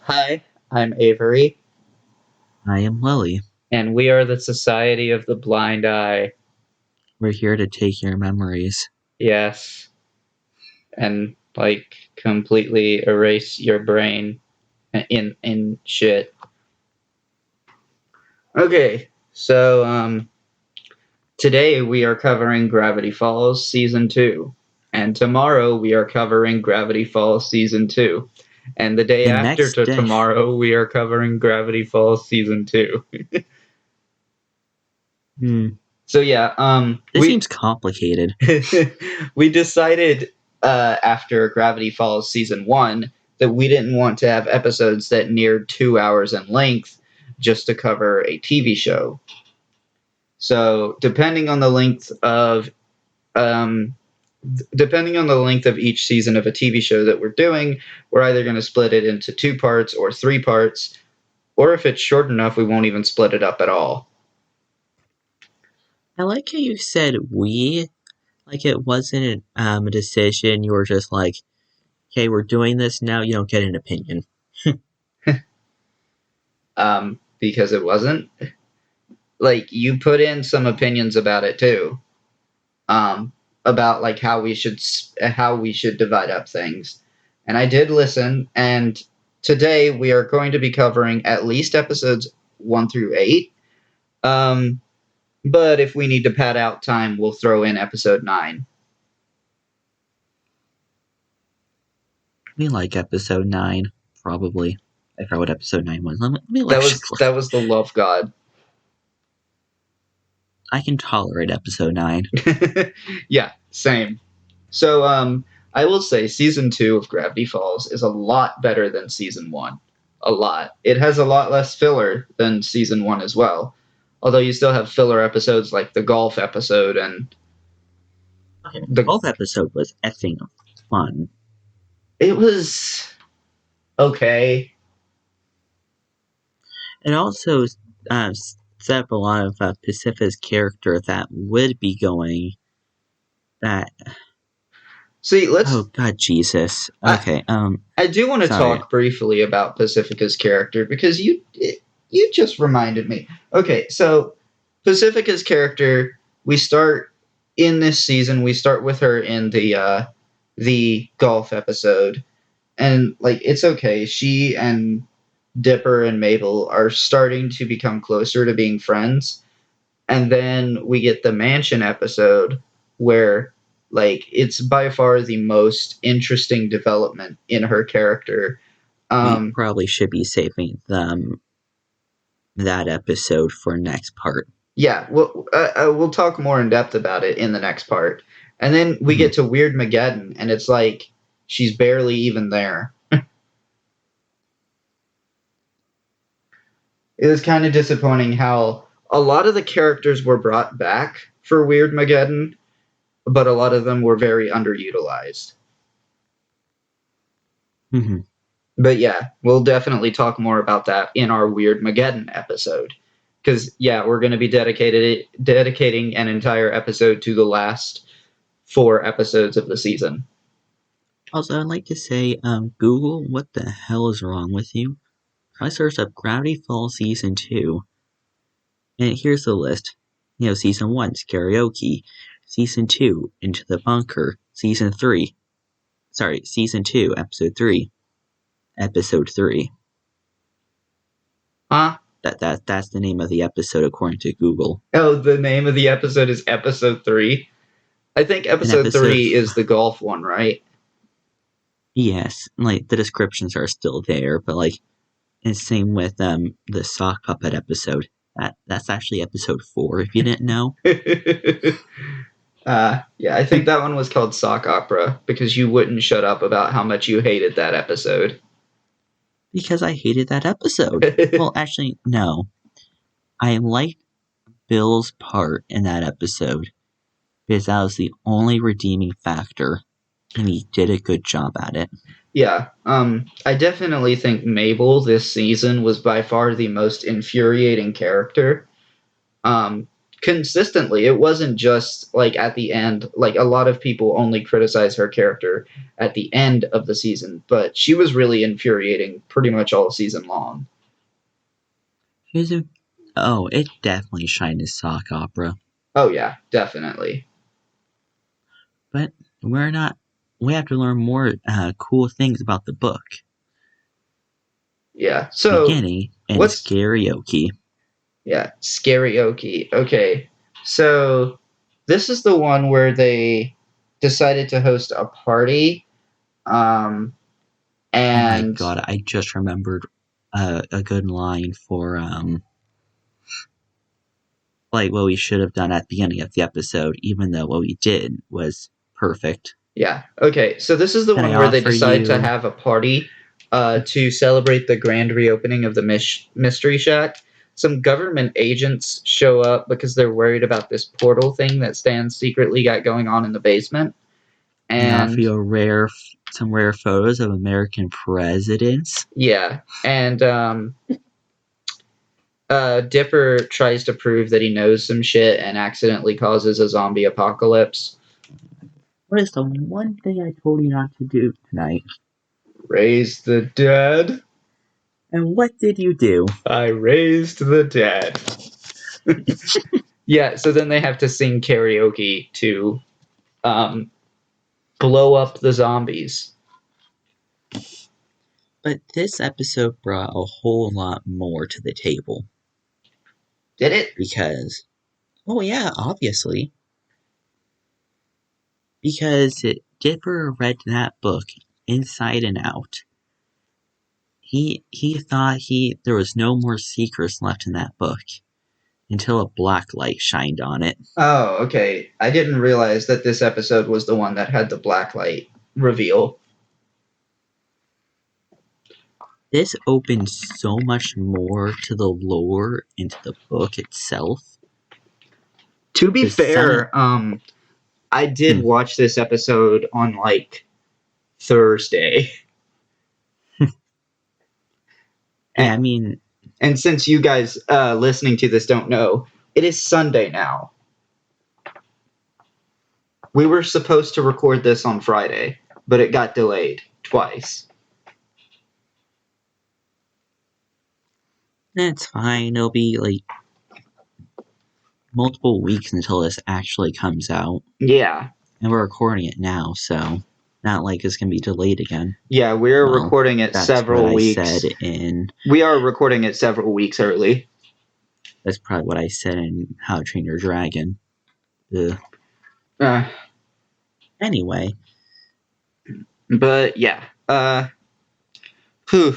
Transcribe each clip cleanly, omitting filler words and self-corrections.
Hi, I'm Avery, I am Lily. and we are the Society of the Blind Eye. We're here to take your memories. Yes, and completely erase your brain in shit. Okay, so today we are covering Gravity Falls Season 2, and tomorrow we are covering Gravity Falls Season 2. And the day The after next to day. tomorrow, we are covering Gravity Falls Season 2. Hmm. So yeah, This seems complicated. we decided after Gravity Falls season 1 that we didn't want to have episodes that neared 2 hours in length just to cover a TV show. So um, depending on the length of each season of a TV show that we're doing, we're either going to split it into 2 parts or 3 parts, or if it's short enough, we won't even split it up at all. I like how you said we. Like it wasn't a decision. You were just like, okay, we're doing this now. You don't get an opinion. Because it wasn't. You put in some opinions about it too. About how we should divide up things. And I did listen, and today we are going to be covering at least episodes 1 through 8. Um, but if we need to pad out time, we'll throw in episode 9. We like episode 9, probably. I forgot what episode 9 was. Let me That actually was look. that was the Love God. I can tolerate episode 9. Yeah, same. So I will say season 2 of Gravity Falls is a lot better than season 1. A lot. It has a lot less filler than season 1 as well. Although you still have filler episodes like the golf episode and Okay, the the golf episode was effing fun. it was okay. It also set up a lot of Pacifica's character that would be going that. See, Oh God, Jesus. I Okay. I do want to Sorry. talk briefly about Pacifica's character because you just reminded me. Okay, so Pacifica's character, we start in this season. We start with her in the golf episode, and it's okay. She and Dipper and Mabel are starting to become closer to being friends, and then we get the mansion episode where it's by far the most interesting development in her character. We um probably should be saving that episode for next part. yeah, we'll talk more in depth about it in the next part, and then we Hmm. get to Weird Mageddon, and it's like she's barely even there. It was kind of disappointing how a lot of the characters were brought back for Weird Mageddon, but a lot of them were very underutilized. Hmm. But yeah, we'll definitely talk more about that in our Weird Mageddon episode. Because yeah, we're going to be dedicating an entire episode to the last 4 episodes of the season. Also, I'd like to say, Google, what the hell is wrong with you? I searched up Gravity Falls Season 2, and here's the list. Season 1's Karaoke, Season 2, Into the Bunker, Season 2, Episode 3. Huh? That's the name of the episode according to Google. Oh, the name of the episode is Episode 3. I think An Episode episode, 3 is the golf one, right? yes, the descriptions are still there, but and same with the sock puppet episode. That's actually episode 4, if you didn't know. Yeah, I think that one was called Sock Opera because you wouldn't shut up about how much you hated that episode. Because I hated that episode. Well, actually, no. I liked Bill's part in that episode because that was the only redeeming factor, and he did a good job at it. Yeah, I definitely think Mabel this season was by far the most infuriating character. consistently. It wasn't just like at the end. Like a lot of people only criticize her character at the end of the season, but she was really infuriating pretty much all season long. Oh, it definitely shined as sock opera. Oh yeah, definitely. But we're not. We have to learn more cool things about the book. Yeah. So Beginning in what's karaoke. yeah, karaoke. Okay. So this is the one where they decided to host a party. Oh my And god! I just remembered a good line for like what we should have done at the beginning of the episode, even though what we did was perfect. yeah, okay. So this is the Can I one where they offer decide to you? have a party to celebrate the grand reopening of the Mystery Shack. Some government agents show up because they're worried about this portal thing that Stan secretly got going on in the basement. Can I offer And you some rare photos of American presidents? yeah, and Dipper tries to prove that he knows some shit and accidentally causes a zombie apocalypse. What is the one thing I told you not to do tonight? Raise the dead. And what did you do? I raised the dead. Yeah, so then they have to sing karaoke to um, blow up the zombies. But this episode brought a whole lot more to the table. Did it? Because, oh yeah, obviously. Because Dipper read that book inside and out. He thought there was no more secrets left in that book until a black light shined on it. Oh, okay. I didn't realize that this episode was the one that had the blacklight reveal. This opens so much more to the lore and to the book itself. To be fair, I did Hmm. watch this episode on like Thursday. Yeah, I mean, And since you guys listening to this don't know, it is Sunday now. We were supposed to record this on Friday, but it got delayed twice. that's fine. It'll be like multiple weeks until this actually comes out. Yeah. And we're recording it now, so not like it's gonna be delayed again. Yeah, we're Well, recording it that's several what I weeks. said in. We are recording it several weeks early. That's probably what I said in How to Train Your Dragon. Ugh. Anyway, But yeah. Whew.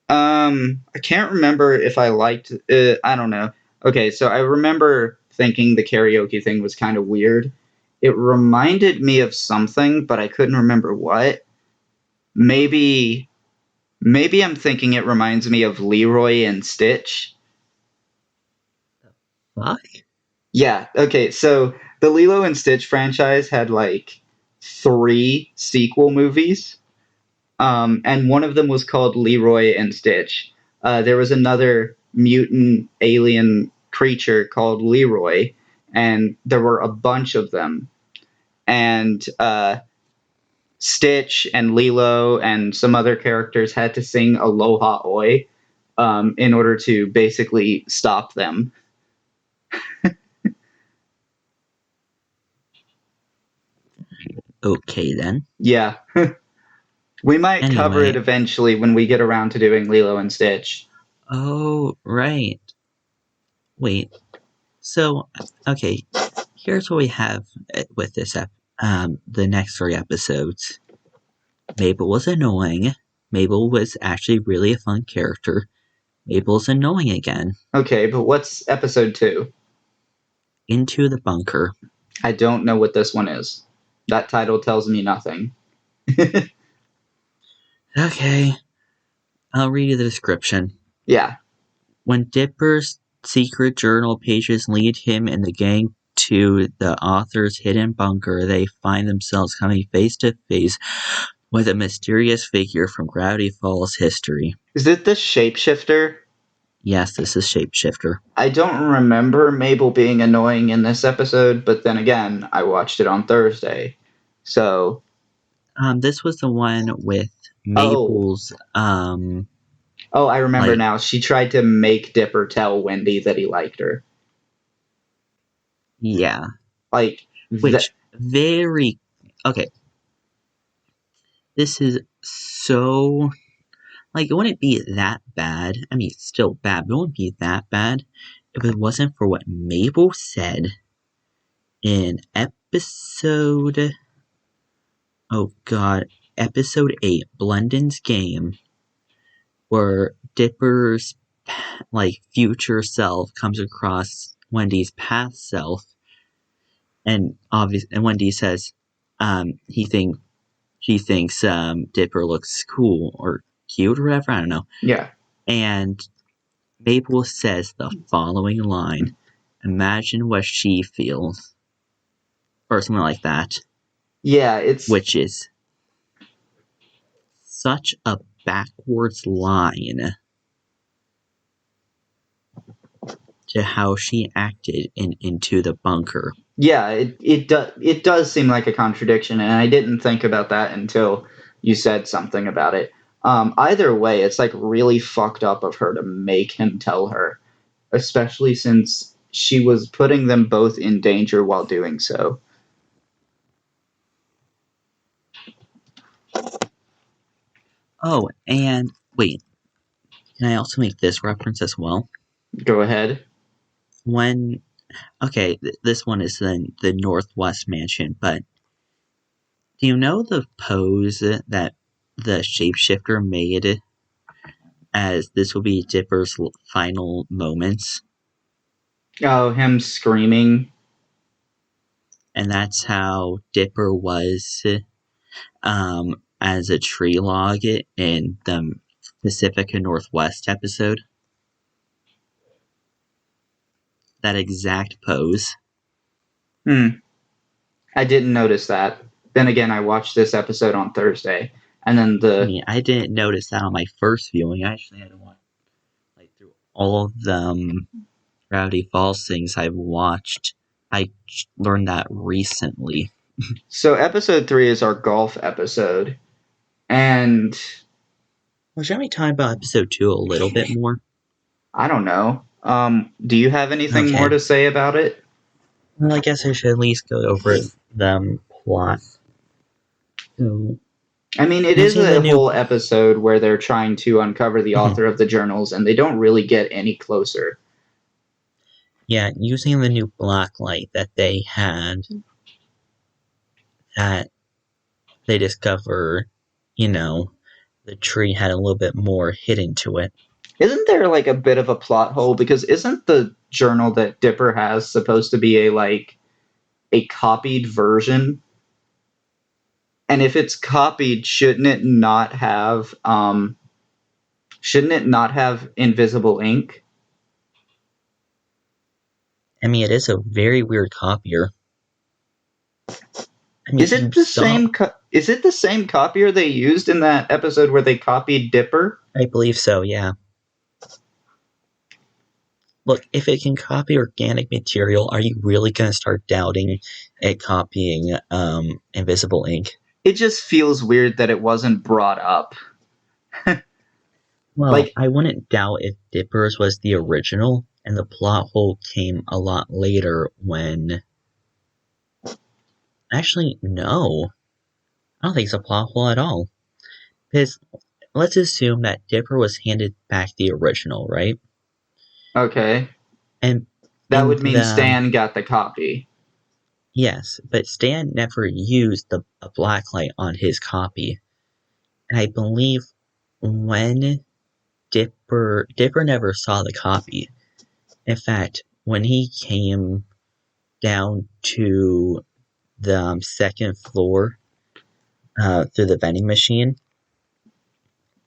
I can't remember if I liked. I don't know. Okay, so I remember thinking the karaoke thing was kind of weird. It reminded me of something, but I couldn't remember what. Maybe, maybe I'm thinking it reminds me of Leroy and Stitch. fuck? Yeah. Okay. So the Lilo and Stitch franchise had like 3 sequel movies. And one of them was called Leroy and Stitch. There was another mutant alien creature called Leroy, and there were a bunch of them. And Stitch and Lilo and some other characters had to sing Aloha Oi in order to basically stop them. Okay then. Yeah. We might cover Anyway. it eventually when we get around to doing Lilo and Stitch. Oh, right. Wait. So, okay. Here's what we have with this the next 3 episodes. Mabel was annoying. Mabel was actually really a fun character. Mabel's annoying again. Okay, but what's episode 2? Into the bunker. I don't know what this one is. That title tells me nothing. Okay. I'll read you the description. Yeah. When Dipper's secret journal pages lead him and the gang to the author's hidden bunker, they find themselves coming face to face with a mysterious figure from Gravity Falls history. Is it the shapeshifter? Yes, this is Shapeshifter. I don't remember Mabel being annoying in this episode, but then again, I watched it on Thursday. So, This was the one with oh, Mabel's, I remember like, now. She tried to make Dipper tell Wendy that he liked her. yeah. Like, Which, very, okay. This is so, like, it wouldn't be that bad. I mean, it's still bad, but it wouldn't be that bad if it wasn't for what Mabel said in episode 8, Blendon's Game, where Dipper's, like, future self comes across Wendy's past self, and Wendy says, she thinks, Dipper looks cool, or cute, or whatever, I don't know. yeah. And Mabel says the following line, imagine what she feels, or something like that, Yeah, it's... which is such a backwards line to how she acted in Into the Bunker. Yeah, it does seem like a contradiction, and I didn't think about that until you said something about it. Either way, it's like really fucked up of her to make him tell her, especially since she was putting them both in danger while doing so. Oh, and wait, can I also make this reference as well? Go ahead. This one is the Northwest Mansion, but do you know the pose that the shapeshifter made as this will be Dipper's final moments? Oh, him screaming. And that's how Dipper was as a tree log in the Pacific and Northwest episode. That exact pose. I didn't notice that. Then again, I watched this episode on Thursday, and then I didn't notice that on my first viewing. I actually had to watch through all of the Gravity Falls things I've watched. I learned that recently. So episode 3 is our golf episode, and Well, shall we talk about episode 2 a little bit more? I don't know. Do you have anything more to say about it? Well, I guess I should at least go over the plot. So, I mean, it is a whole episode where they're trying to uncover the author of the journals, and they don't really get any closer. Yeah, using the new black light that they had, that they discover, the tree had a little bit more hidden to it. Isn't there like a bit of a plot hole? Because isn't the journal that Dipper has supposed to be a copied version? And if it's copied, shouldn't it not have invisible ink? I mean, it is a very weird copier. I mean, Is it the same copier they used in that episode where they copied Dipper? I believe so, yeah. Look, if it can copy organic material, are you really going to start doubting it copying invisible ink? It just feels weird that it wasn't brought up. Well, I wouldn't doubt if Dipper's was the original, and the plot hole came a lot later when... Actually, no. I don't think it's a plot hole at all. Because let's assume that Dipper was handed back the original, right? Okay. And that would mean Stan got the copy. Yes, but Stan never used the blacklight on his copy. And I believe when Dipper never saw the copy. In fact, when he came down to the second floor through the vending machine,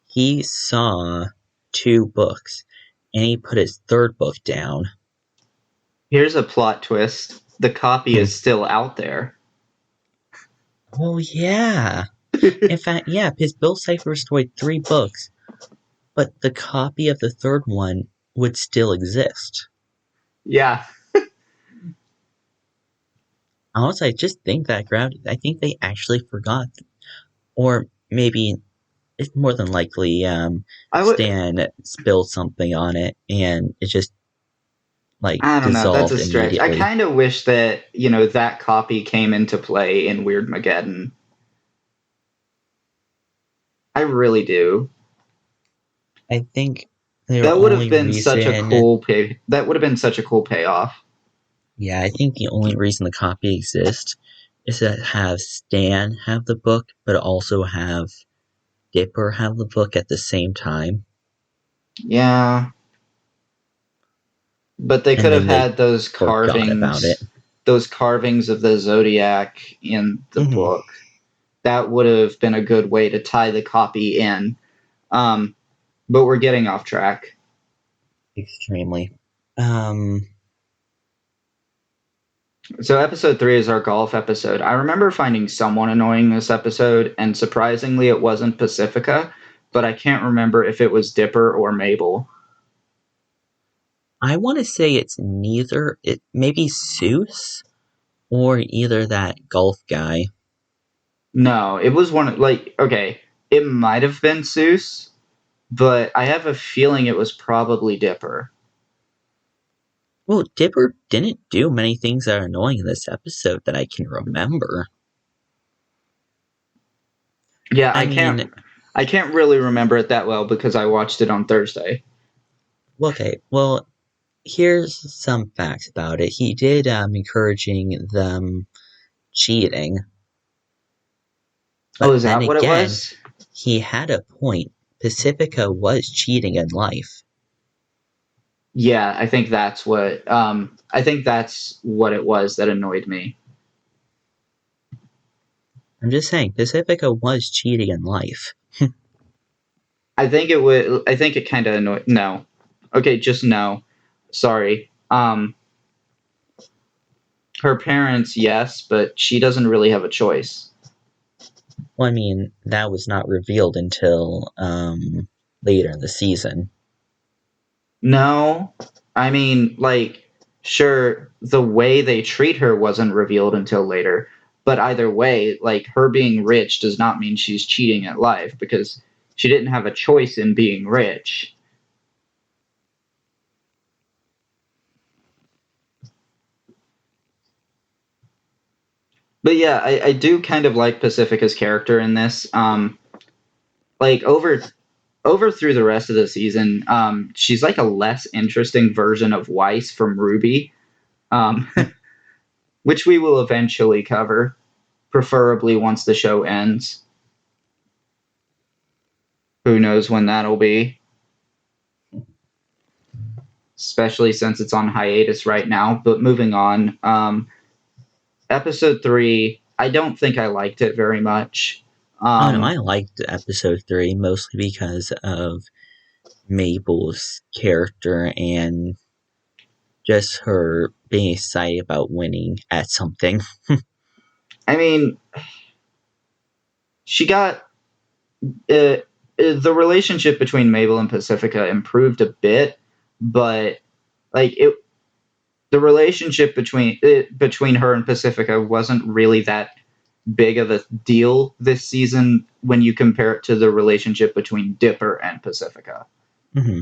he saw 2 books, and he put his 3rd book down. Here's a plot twist. The copy is still out there. Oh, yeah. In fact, yeah, because Bill Cipher destroyed 3 books, but the copy of the 3rd one would still exist. Yeah. Honestly, I just think that gravity. I think they actually forgot, or maybe it's more than likely. I would. Stan spilled something on it, and it just like I don't know. That's a dissolved stretch. I immediately. kind of wish that that copy came into play in Weird Mageddon. I really do. I think the That would have only been such a reason, cool pay. That would have been such a cool payoff. yeah, I think the only reason the copy exists is to have Stan have the book, but also have Dipper have the book at the same time, Yeah, but they and could have then they had those forgot about it. carvings of the Zodiac in the Hmm. book. That would have been a good way to tie the copy in. Um, but we're getting off track. Extremely. Um, So episode 3 is our golf episode. I remember finding someone annoying this episode, and surprisingly, it wasn't Pacifica, but I can't remember if it was Dipper or Mabel. I want to say it's neither. It maybe Seuss or either that golf guy. No, it was okay, it might have been Seuss, but I have a feeling it was probably Dipper. Well, Dipper didn't do many things that are annoying in this episode that I can remember. Yeah, I mean, I can't really remember it that well because I watched it on Thursday. okay, well, here's some facts about it. He did encouraging them cheating, Oh, but is then that what it again, was? he had a point. Pacifica was cheating in life. Yeah, I think that's what it was that annoyed me. I'm just saying, Pacifica was cheating in life. I think it kind of annoyed. No. Okay, just no. Sorry. Her parents, yes, but she doesn't really have a choice. Well, I mean, that was not revealed until later in the season. No. I mean, sure, the way they treat her wasn't revealed until later, but either way, her being rich does not mean she's cheating at life because she didn't have a choice in being rich. But yeah, I do kind of like Pacifica's character in this. Like over through the rest of the season, she's like a less interesting version of Weiss from Ruby, um, which we will eventually cover, preferably once the show ends. Who knows when that'll be? Especially since it's on hiatus right now. But moving on, episode 3. I don't think I liked it very much. Oh no, Um, I liked episode 3 mostly because of Mabel's character and just her being excited about winning at something. I mean, she got the relationship between Mabel and Pacifica improved a bit, but it the relationship between her and Pacifica wasn't really that big of a deal this season when you compare it to the relationship between Dipper and Pacifica. Mm-hmm.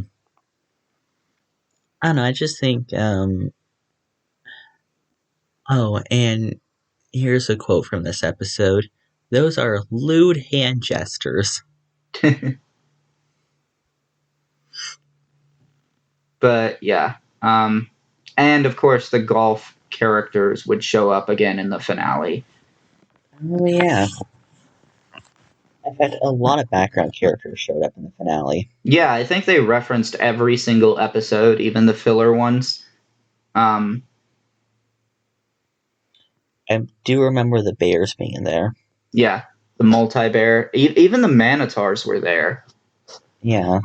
I don't know, I just think, oh, and here's a quote from this episode. Those are lewd hand gestures. But yeah, and of course the golf characters would show up again in the finale. Oh yeah. In fact, a lot of background characters showed up in the finale. Yeah, I think they referenced every single episode, even the filler ones. Um, I do remember the bears being there. yeah, the multi bear, even the Manitars were there. Yeah,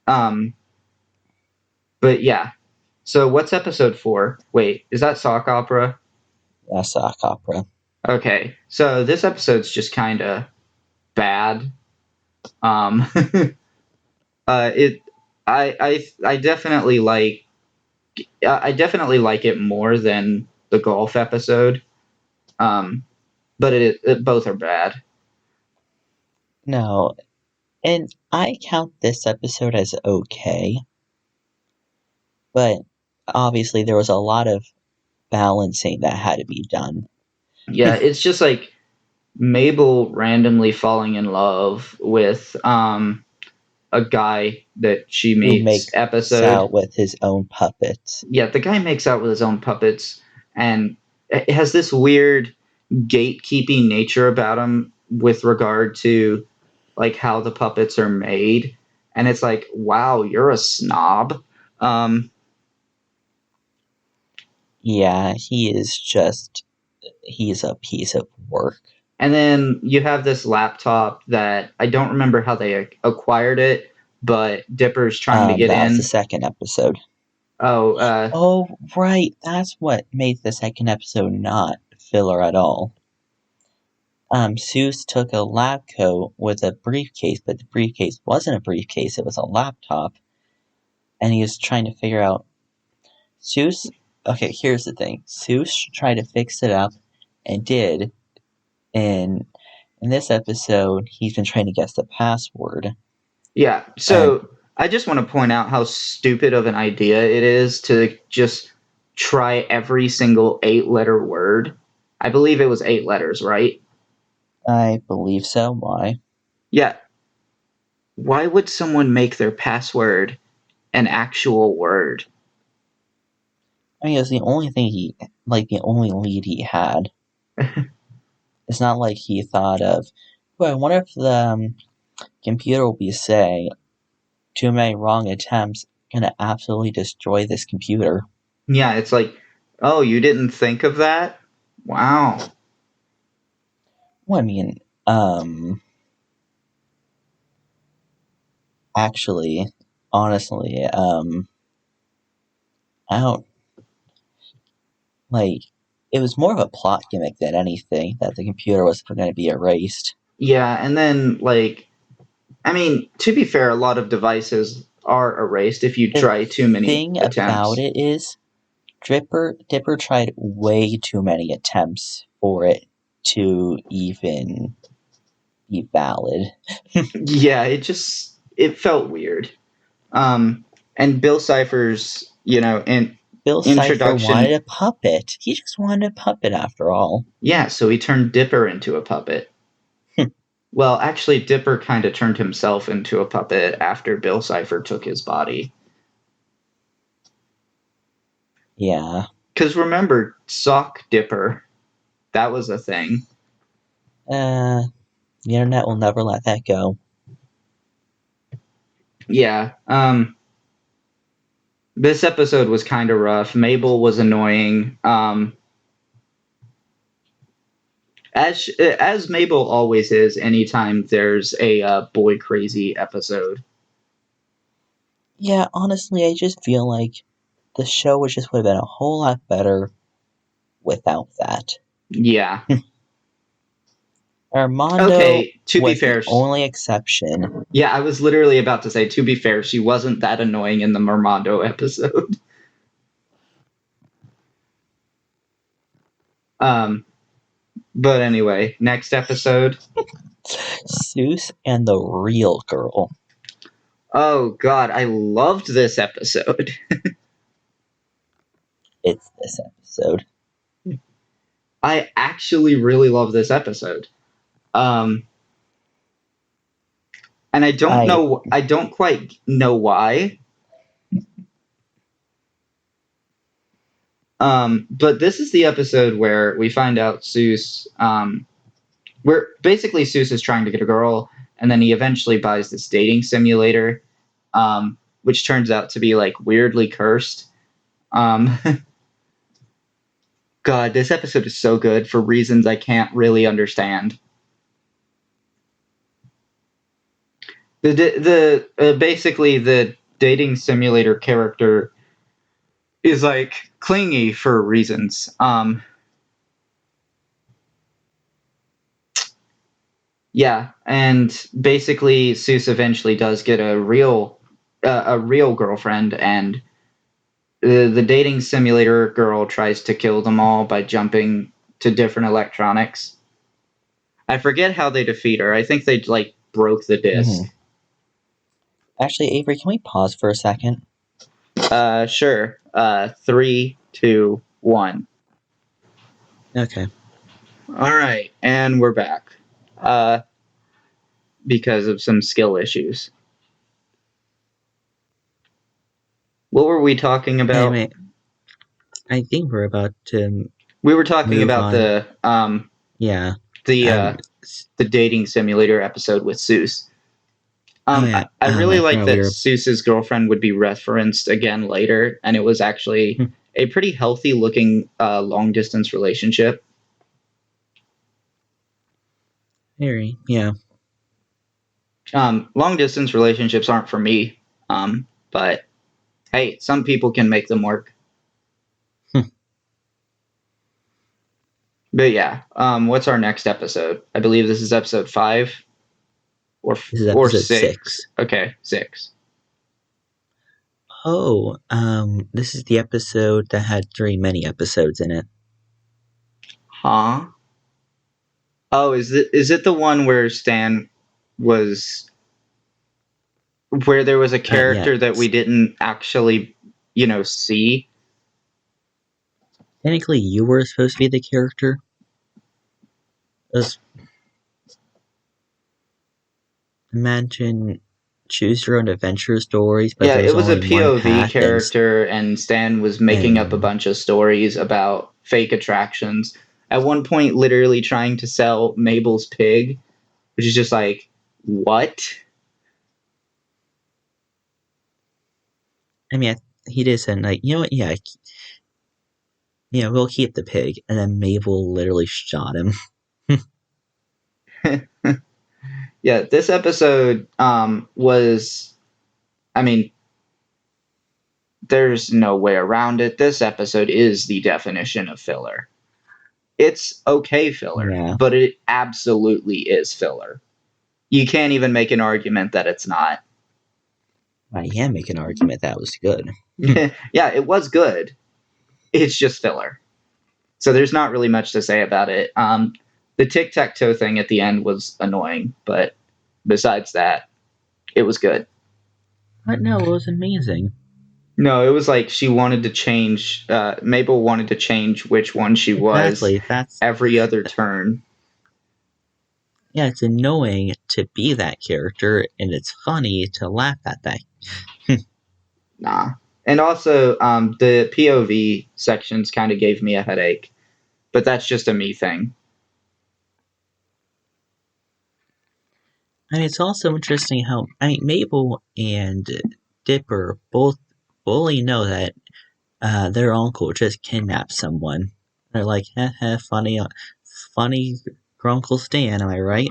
Um, but yeah. So what's episode 4? Wait, is that sock opera? that's sock opera. Okay, so this episode's just kind of bad. Um, it I definitely like it more than the golf episode. Um, but both are bad. No, and I count this episode as okay, but obviously there was a lot of balancing that had to be done. Yeah, it's just like Mabel randomly falling in love with a guy that she Who meets makes episode. out with his own puppets. Yeah, the guy makes out with his own puppets and it has this weird gatekeeping nature about him with regard to like how the puppets are made, and it's like, wow, you're a snob. Um, Yeah, he's a piece of work. and then you have this laptop that I don't remember how they acquired it, but Dipper's trying to get That was the in. second episode. Oh, Oh, right, that's what made the second episode not filler at all. Seuss took a lab coat with a briefcase, but the briefcase wasn't a briefcase, it was a laptop. And he was trying to figure out Seuss. Okay, here's the thing. Seuss tried to fix it up and did. And in this episode, he's been trying to guess the password. yeah. And So I just want to point out how stupid of an idea it is to just try every single 8-letter word. I believe it was 8 letters, right? I believe so. Why? Yeah. Why would someone make their password an actual word? I mean, it was the only thing the only lead he had. It's not like he thought of, well, I wonder if the computer will be saying, too many wrong attempts gonna absolutely destroy this computer. Yeah, it's like, oh, you didn't think of that? Wow. Well, I mean, actually, honestly, I don't, like, it was more of a plot gimmick than anything that the computer was going to be erased. Yeah, and then, like, I mean, to be fair, a lot of devices are erased if you The try too many thing about attempts. it is, Dipper tried way too many attempts for it to even be valid. Yeah, it felt weird. And Bill Cipher's, Bill Cipher wanted introduction. a puppet. He just wanted a puppet after all. Yeah, so he turned Dipper into a puppet. Well, actually, Dipper kind of turned himself into a puppet after Bill Cipher took his body. Yeah. Because remember, Sock Dipper, that was a thing. The internet will never let that go. Yeah. This episode was kind of rough. Mabel was annoying. As Mabel always is, anytime there's a boy crazy episode. Yeah, honestly, I just feel like the show would have been a whole lot better without that. Yeah. Armando Okay. To be was the fair, only exception. yeah, I was literally about to say. To be fair, she wasn't that annoying in the Mermando episode. um. But anyway, next episode. Seuss and the real girl. Oh God, I loved this episode. It's this episode. I actually really love this episode. Um, and I don't quite know why. But this is the episode where we find out Seuss, where basically Seuss is trying to get a girl, and then he eventually buys this dating simulator, which turns out to be like weirdly cursed. Um, God, this episode is so good for reasons I can't really understand. The basically the dating simulator character is like clingy for reasons. Yeah, and basically Seuss eventually does get a real a real girlfriend, and the dating simulator girl tries to kill them all by jumping to different electronics. I forget how they defeat her. I think they like broke the disc. Actually, Avery, can we pause for a second? Sure. 3, 2, 1. Okay. All right, and we're back. Because of some skill issues. What were we talking about? Anyway, I think we're about to We were talking move about on. the Yeah. the dating simulator episode with Seuss. I really I like forgot that we were. Seuss's girlfriend would be referenced again later, and it was actually a pretty healthy looking long distance relationship. Very, yeah. Long distance relationships aren't for me, but hey, some people can make them work. But yeah, what's our next episode? I believe this is episode 5 This is or episode 6. 6. Okay, 6. Oh, this is the episode that had 3 mini episodes in it. Huh? Oh, is it the one where Stan was where there was a character that we didn't actually, see? Technically, you were supposed to be the character. Imagine choose your own adventure stories, but Yeah, there's it was a only one POV path, character, and Stan was making up a bunch of stories about fake attractions. At one point, literally trying to sell Mabel's pig, which is just like, what? I mean, he did say, like, you know what, yeah, we'll keep the pig, and then Mabel literally shot him. Yeah, this episode was, I mean, there's no way around it. This episode is the definition of filler. It's okay filler, Yeah. but it absolutely is filler. You can't even make an argument that it's not. I can make an argument that was good. Yeah, it was good. It's just filler. So there's not really much to say about it. The tic-tac-toe thing at the end was annoying, but besides that, it was good. But no, it was amazing. No, it was like she wanted to change. Mabel wanted to change which one she was every other turn. Yeah, it's annoying to be that character, and it's funny to laugh at that. Nah. And also, the POV sections kind of gave me a headache, but that's just a me thing. And it's also interesting how Mabel and Dipper both fully know that their uncle just kidnapped someone. They're like, funny, funny Uncle Stan, am I right?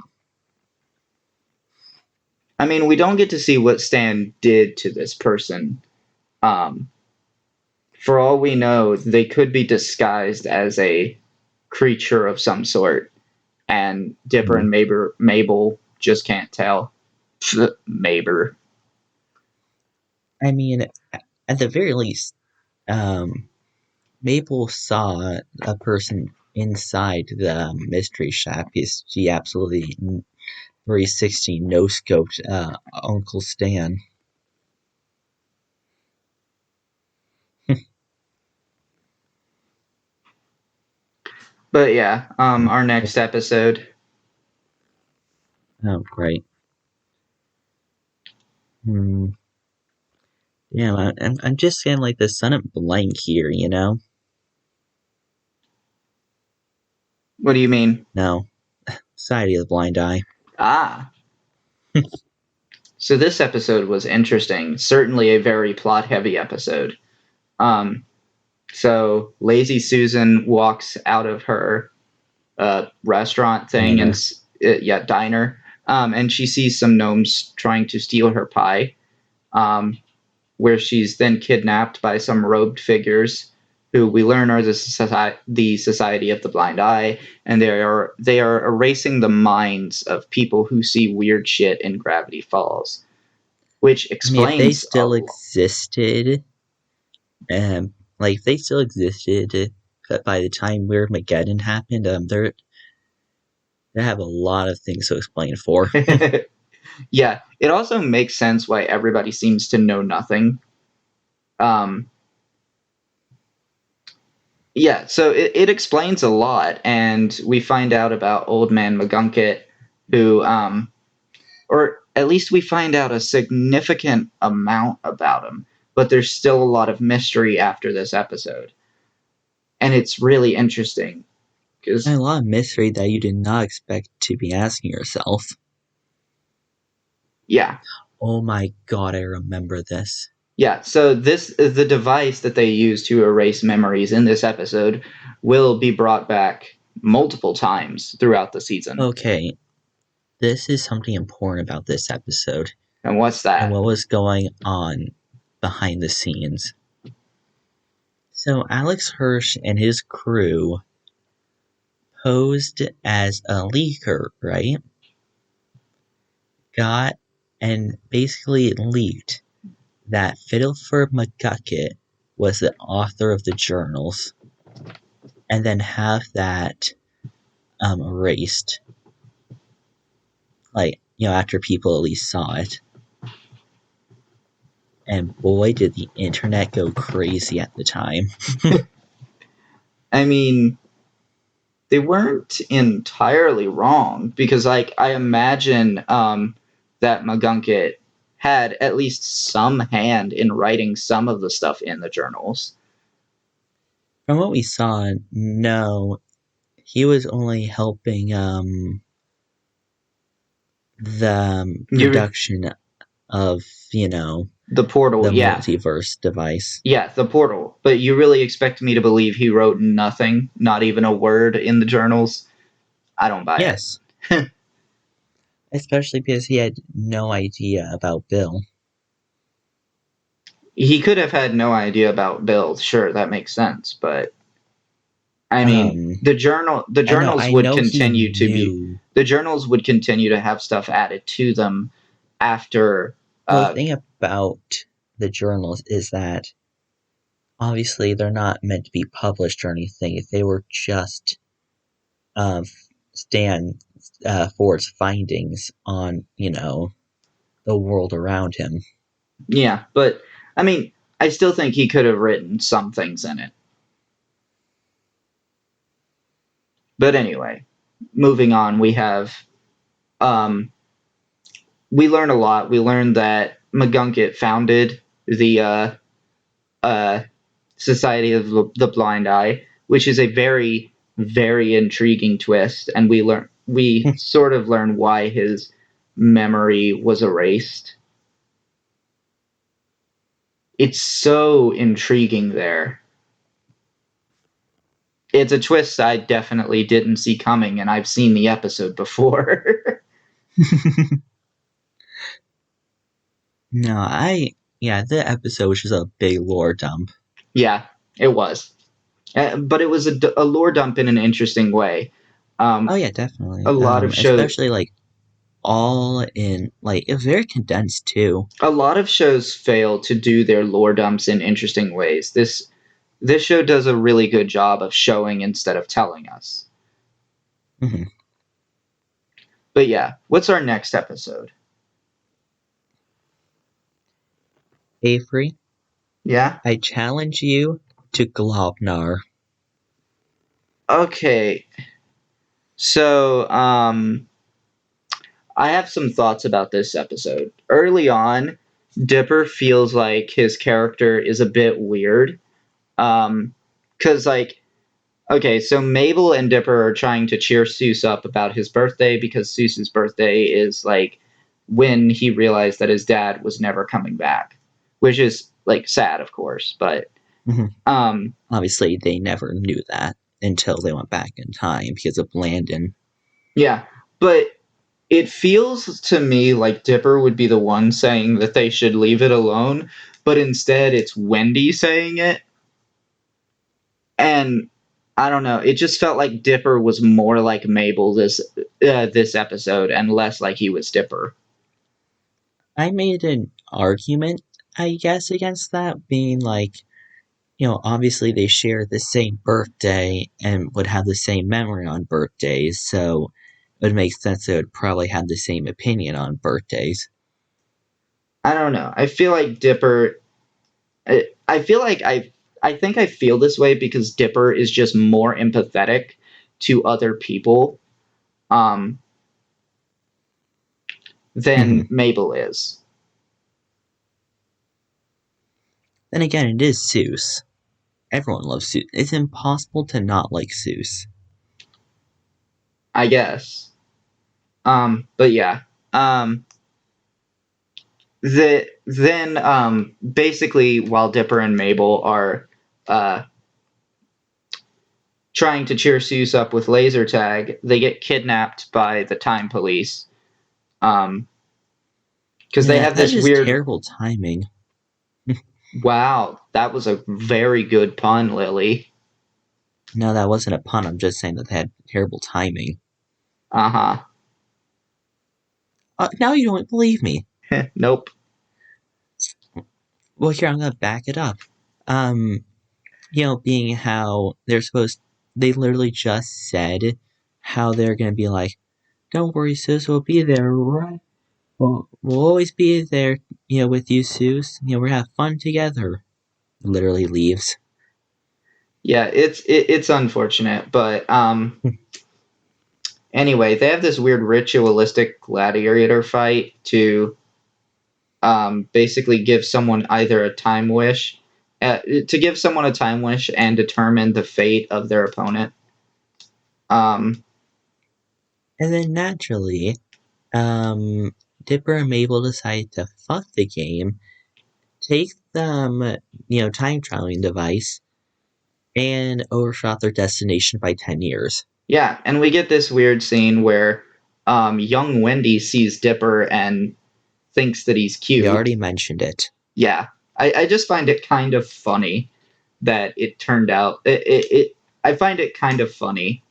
I mean, we don't get to see what Stan did to this person. For all we know, they could be disguised as a creature of some sort, and Dipper and Mabel just can't tell. Mabel. I mean, at the very least, Mabel saw a person inside the mystery shop because she absolutely 360 no scoped Uncle Stan. But yeah, our next episode. Oh, great. Yeah, I'm just getting like the silent blank here, you know? What do you mean? No. Society of the Blind Eye. Ah. So this episode was interesting. Certainly a very plot-heavy episode. So Lazy Susan walks out of her restaurant thing diner, and she sees some gnomes trying to steal her pie, where she's then kidnapped by some robed figures who we learn are the Society of the Blind Eye, and they are erasing the minds of people who see weird shit in Gravity Falls. which I mean, if they explains a still lot. existed, like if they still existed by the time Weird-Mageddon happened, they have a lot of things to explain for. Yeah, it also makes sense why everybody seems to know nothing. Um, yeah, so it explains a lot, and we find out about Old Man McGunket, who, or at least we find out a significant amount about him, but there's still a lot of mystery after this episode. And it's really interesting And because, a lot of mystery that you did not expect to be asking yourself. yeah, Oh my god, I remember this. yeah. So this is the device that they use to erase memories in this episode will be brought back multiple times throughout the season. Okay, this is something important about this episode And what's and that? what was going on behind the scenes. So Alex Hirsch and his crew posed as a leaker, right? Got and basically leaked that Fiddleford McGucket was the author of the journals, and then have that erased. Like, after people at least saw it. And boy, did the internet go crazy at the time. I mean, they weren't entirely wrong because, like, I imagine that McGunket had at least some hand in writing some of the stuff in the journals. From what we saw, no, he was only helping the You, production of, the portal, the yeah, multiverse device. yeah, the portal. But you really expect me to believe he wrote nothing, not even a word in the journals? I don't buy Yes, it. especially because he had no idea about Bill. He could have had no idea about Bill. Sure, that makes sense, but I mean, the journals I would know he continue to be knew. the journals would continue to have stuff added to them after. Well, the thing about the journals is that obviously they're not meant to be published or anything. If they were just Stan Ford's findings on, the world around him. Yeah, but I mean, I still think he could have written some things in it. But anyway, moving on, um, we learn a lot. We learned that McGunket founded the uh, Society of the Blind Eye, which is a very, very intriguing twist. And we sort of learn why his memory was erased. It's so intriguing there. It's a twist I definitely didn't see coming, and I've seen the episode before. No, the episode was just a big lore dump. Yeah, it was. But it was a lore dump in an interesting way. Oh Um, yeah, a definitely. lot of shows Especially like all in like it was very condensed too. a lot of shows fail to do their lore dumps in interesting ways. This show does a really good job of showing instead of telling us. Mm-hmm. But yeah, what's our next episode? Avery, Yeah? I challenge you to Globnar. Okay. So, I have some thoughts about this episode. Early on, Dipper feels like his character is a bit weird. Cause like, okay, so Mabel and Dipper are trying to cheer Seuss up about his birthday because Seuss's birthday is like when he realized that his dad was never coming back, which is like sad, of course. But Mm-hmm. um, Obviously, they never knew that until they went back in time because of Landon. yeah, but it feels to me like Dipper would be the one saying that they should leave it alone, but instead it's Wendy saying it. And I don't know, it just felt like Dipper was more like Mabel this episode and less like he was Dipper. I made an argument, I guess, against that, being like, obviously they share the same birthday and would have the same memory on birthdays, so it would make sense they would probably have the same opinion on birthdays. I don't know. I feel like Dipper. I feel like I think I feel this way because Dipper is just more empathetic to other people um, than Mabel is. Then again, it is Seuss. Everyone loves Seuss. It's impossible to not like Seuss. I guess. But yeah. Then basically while Dipper and Mabel are uh, trying to cheer Seuss up with laser tag, they get kidnapped by the time police. Because they have That this is weird. terrible timing. Wow, that was a very good pun, Lily. No, that wasn't a pun. I'm just saying that they had terrible timing. Uh Now you don't believe me. huh. Nope. Well, here, I'm gonna back it up. Being how they literally just said how they're gonna be like, don't worry, Sus, we'll be there, right? We'll always be there, with you, Sus. We're gonna have fun together. Literally leaves. Yeah, it's unfortunate, but anyway, they have this weird ritualistic gladiator fight to basically give someone either a time wish, to give someone a time wish and determine the fate of their opponent. Um, And then naturally, Dipper and Mabel decide to fuck the game, take them, time traveling device, and overshot their destination by 10 years. yeah, and we get this weird scene where young Wendy sees Dipper and thinks that he's cute. We already mentioned it. Yeah, I just find it kind of funny that it turned out. I find it kind of funny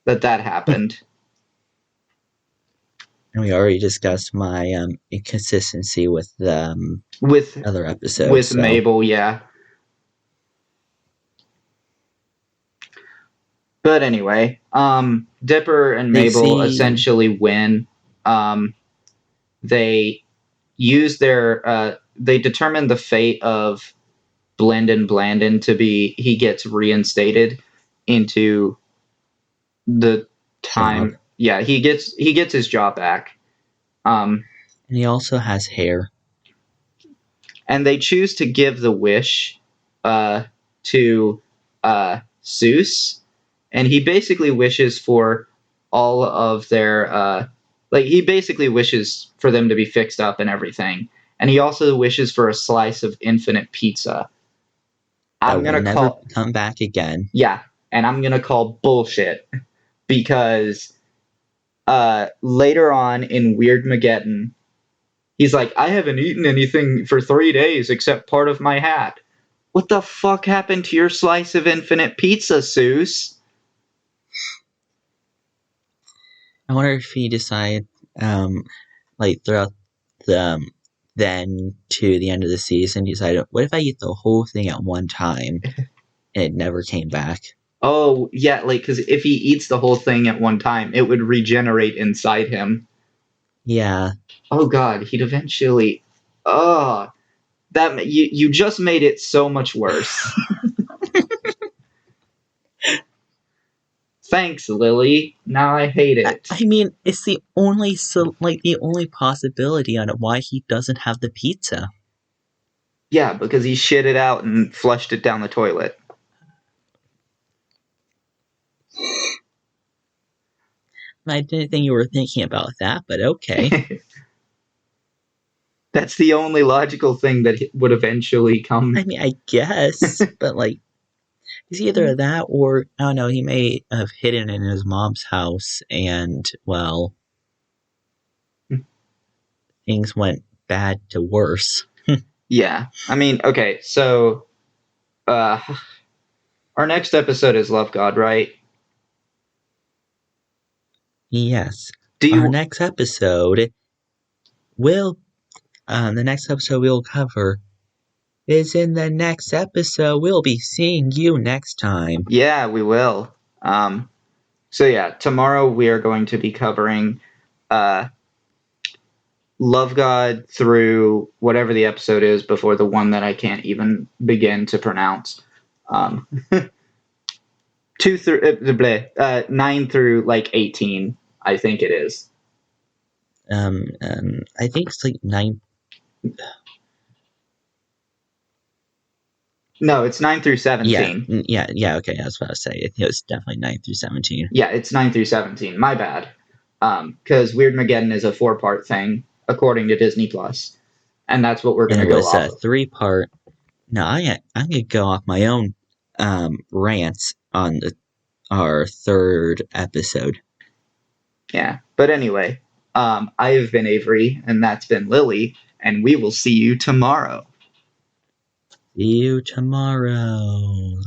that happened. And we already discussed my inconsistency with the with other episode. With so. Mabel, yeah. But anyway, Dipper and Mabel essentially win. They use they determine the fate of Blendon Blandon to be he gets reinstated into the time. Job. Yeah, he gets his job back. And he also has hair. And they choose to give the wish to Seuss, and he basically wishes for all of their he basically wishes for them to be fixed up and everything, and he also wishes for a slice of infinite pizza. I'm gonna never come back again. Yeah, and I'm gonna call bullshit because later on in Weirdmageddon, he's like, I haven't eaten anything for 3 days except part of my hat. What the fuck happened to your slice of infinite pizza, Seuss? I wonder if he decided, throughout the then to the end of the season, decided, what if I eat the whole thing at one time? And it never came back. Oh, yeah, because if he eats the whole thing at one time, it would regenerate inside him. Yeah. Oh god, he'd eventually. Oh, that you just made it so much worse. Thanks, Lily. Now I hate it. I mean, it's the only the only possibility on why he doesn't have the pizza. Yeah, because he shit it out and flushed it down the toilet. I didn't think you were thinking about that, but okay. That's the only logical thing that would eventually come. I mean, I guess, but it's either that or, I don't know, he may have hidden in his mom's house and, well, things went bad to worse. Yeah. I mean, okay, so our next episode is Love God, right? Yes. Our next episode will The next episode we'll cover is in the next episode. We'll be seeing you next time. Yeah, we will. So yeah, tomorrow we are going to be covering Love God through whatever the episode is before the one that I can't even begin to pronounce. 9 through like 18, I think it is. I think it's like 9. No, it's 9 through 17. Yeah. Okay, I was about to say it's definitely 9 through 17. Yeah, it's 9 through 17. My bad. Because Weird Mageddon is a 4-part thing according to Disney Plus, and that's what we're going And to it go was off a of. 3-part. Now I'm gonna go off my own rants on our 3rd episode. Yeah, but anyway, I have been Avery, and that's been Lily, and we will see you tomorrow. See you tomorrow.